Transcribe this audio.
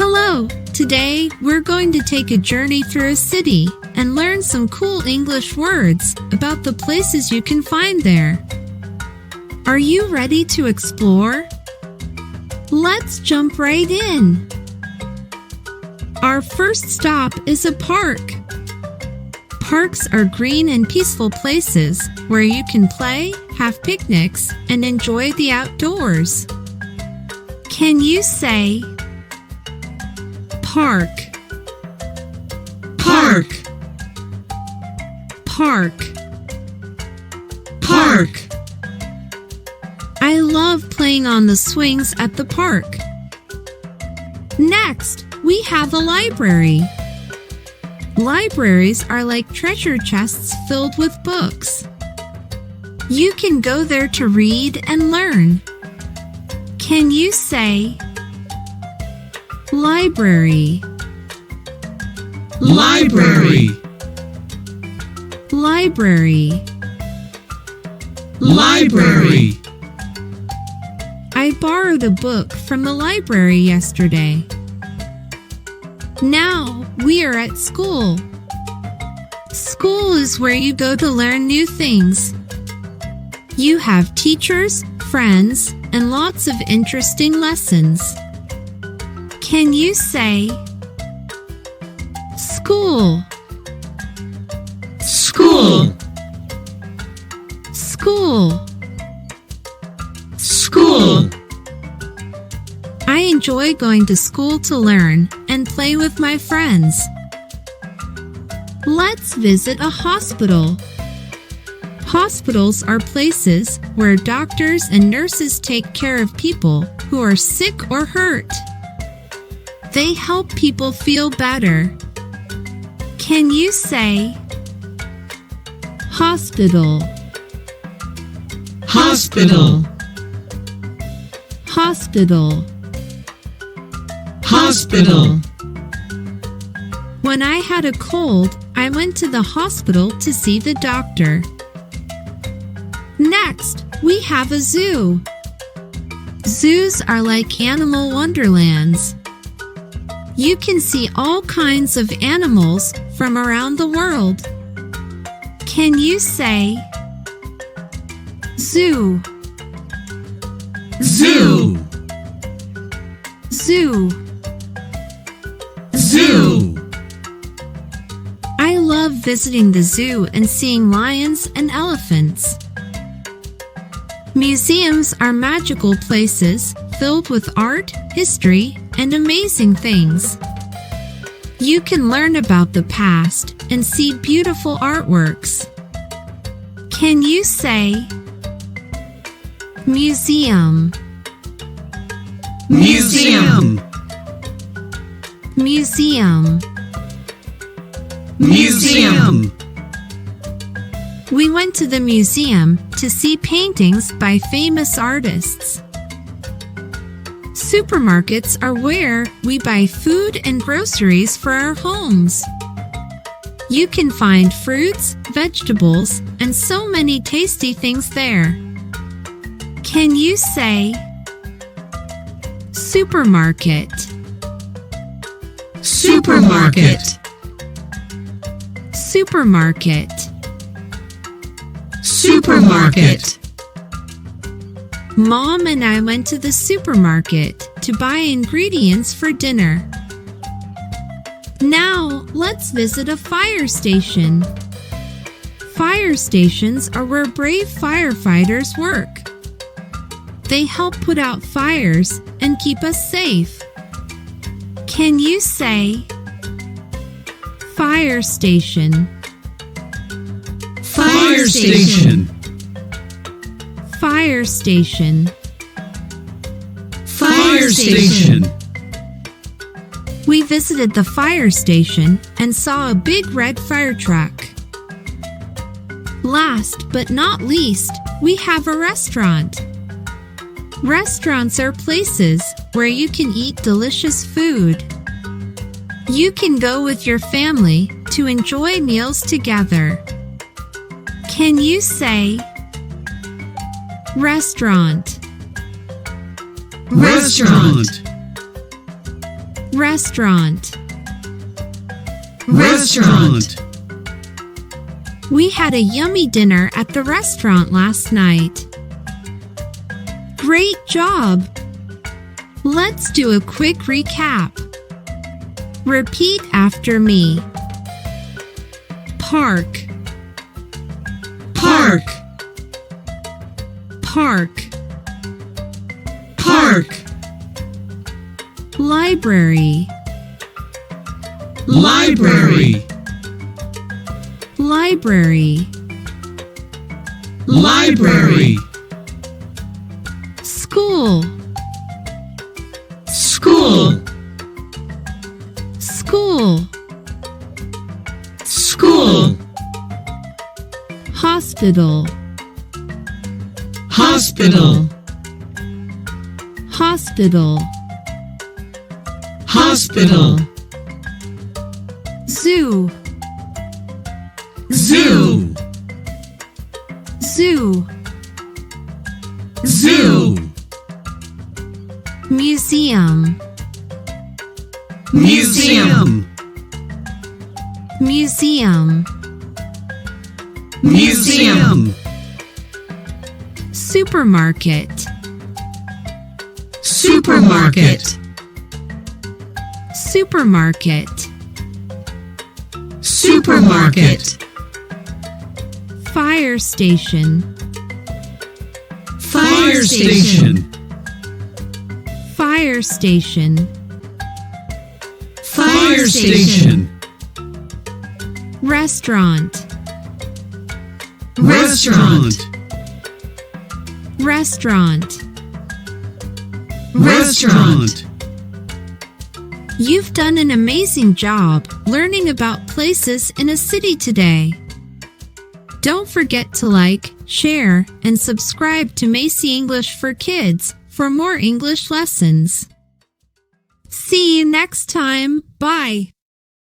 Hello! Today, we're going to take a journey through a city and learn some cool English words about the places you can find there. Are you ready to explore? Let's jump right in! Our first stop is a park. Parks are green and peaceful places where you can play, have picnics, and enjoy the outdoors. Can you say park? Park. Park. Park. I love playing on the swings at the park. Next, we have a library. Libraries are like treasure chests filled with books. You can go there to read and learn. Can you say library? Library. Library. Library. I borrowed a book from the library yesterday. Now we are at school. School is where you go to learn new things. You have teachers, friends, and lots of interesting lessons. Can you say school? School. School. School. I enjoy going to school to learn and play with my friends. Let's visit a hospital. Hospitals are places where doctors and nurses take care of people who are sick or hurt. They help people feel better. Can you say hospital? Hospital. Hospital. Hospital. When I had a cold, I went to the hospital to see the doctor. Next, we have a zoo. Zoos are like animal wonderlands. You can see all kinds of animals from around the world. Can you say zoo? Zoo. Zoo. Zoo. I love visiting the zoo and seeing lions and elephants. Museums are magical places filled with art, history, and amazing things. You can learn about the past and see beautiful artworks. Can you say museum? Museum. Museum. Museum. We went to the museum to see paintings by famous artists. Supermarkets are where we buy food and groceries for our homes. You can find fruits, vegetables, and so many tasty things there. Can you say supermarket? Supermarket. Supermarket. Supermarket. Mom and I went to the supermarket to buy ingredients for dinner. Now, let's visit a fire station. Fire stations are where brave firefighters work. They help put out fires and keep us safe. Can you say fire station? Fire station. Fire station. Fire station. We visited the fire station and saw a big red fire truck. Last but not least, we have a restaurant. Restaurants are places where you can eat delicious food. You can go with your family to enjoy meals together. Can you say restaurant? Restaurant. Restaurant. Restaurant. We had a yummy dinner at the restaurant last night. Great job! Let's do a quick recap. Repeat after me. Park. Park. Park. Park. Library. Library. Library. Library. School. School. School. School. Hospital. Hospital. Hospital. Hospital. Zoo. Zoo. Zoo. Zoo. Museum. Museum. Museum. Museum. Supermarket. Supermarket. Supermarket. Supermarket. Fire station. Fire station. Fire station. Fire station. Restaurant. Restaurant. Restaurant. Restaurant. You've done an amazing job learning about places in a city today. Don't forget to like, share, and subscribe to Maci-English for Kids for more English lessons. See you next time. Bye.